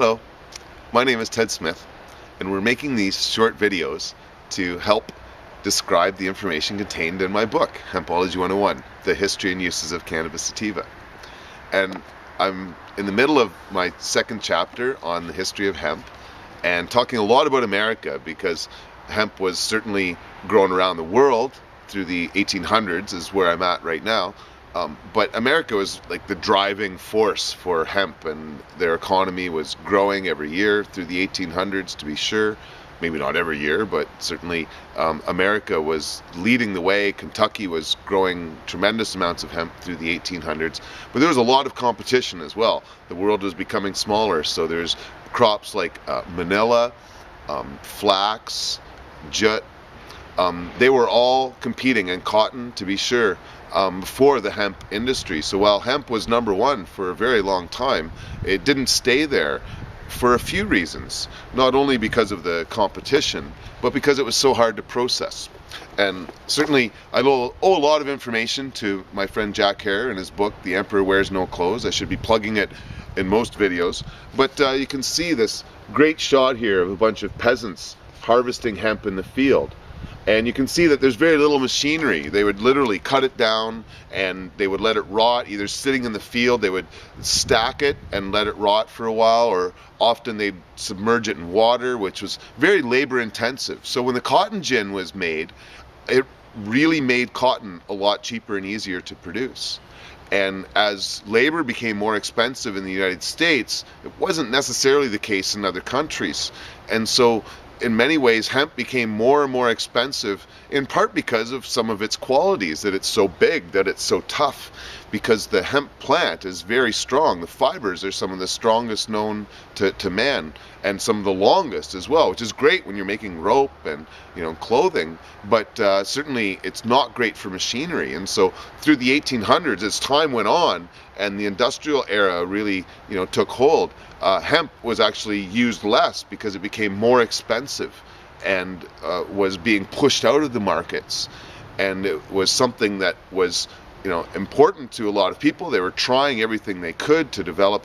Hello, my name is Ted Smith, and we're making these short videos to help describe the information contained in my book, Hempology 101, The History and Uses of Cannabis Sativa. And I'm in the middle of my second chapter on the history of hemp and talking a lot about America because hemp was certainly grown around the world through the 1800s is where I'm at right now. But America was like the driving force for hemp, and their economy was growing every year through the 1800s, to be sure. Maybe not every year, but certainly America was leading the way. Kentucky was growing tremendous amounts of hemp through the 1800s. But there was a lot of competition as well. The world was becoming smaller, so there's crops like manila, flax, jute. They were all competing, and cotton, to be sure, for the hemp industry. So while hemp was number one for a very long time, it didn't stay there for a few reasons. Not only because of the competition, but because it was so hard to process. And certainly I owe a lot of information to my friend Jack Hare in his book, The Emperor Wears No Clothes. I should be plugging it in most videos. But you can see this great shot here of a bunch of peasants harvesting hemp in the field. And you can see that there's very little machinery. They would literally cut it down and they would let it rot, either sitting in the field. They would stack it and let it rot for a while, or often they'd submerge it in water, which was very labor intensive. So when the cotton gin was made, it really made cotton a lot cheaper and easier to produce. And as labor became more expensive in the United States, it wasn't necessarily the case in other countries. And so in many ways, hemp became more and more expensive, in part because of some of its qualities, that it's so big, that it's so tough, because the hemp plant is very strong. The fibers are some of the strongest known to man, and some of the longest as well, which is great when you're making rope and clothing, but certainly it's not great for machinery. And so through the 1800s, as time went on and the industrial era really took hold, hemp was actually used less because it became more expensive and was being pushed out of the markets. And it was something that was important to a lot of people. They were trying everything they could to develop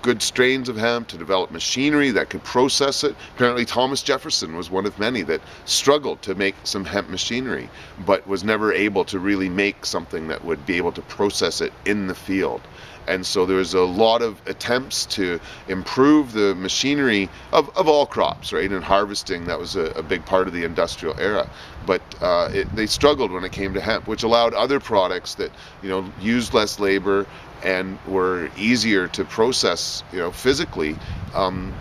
good strains of hemp, to develop machinery that could process it. Apparently Thomas Jefferson was one of many that struggled to make some hemp machinery, but was never able to really make something that would be able to process it in the field. And so there was a lot of attempts to improve the machinery of all crops, right? And harvesting, that was a big part of the industrial era. But they struggled when it came to hemp, which allowed other products that used less labor and were easier to process physically.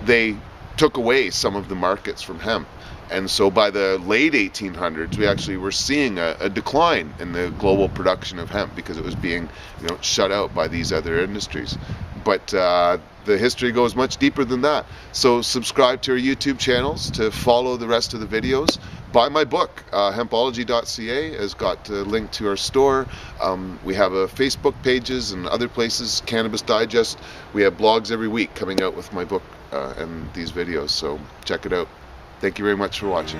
They took away some of the markets from hemp. And so by the late 1800s, we actually were seeing a decline in the global production of hemp because it was being shut out by these other industries. But the history goes much deeper than that. So subscribe to our YouTube channels to follow the rest of the videos. Buy my book, Hempology.ca has got a link to our store. We have a Facebook pages and other places, Cannabis Digest. We have blogs every week coming out with my book and these videos, so check it out. Thank you very much for watching.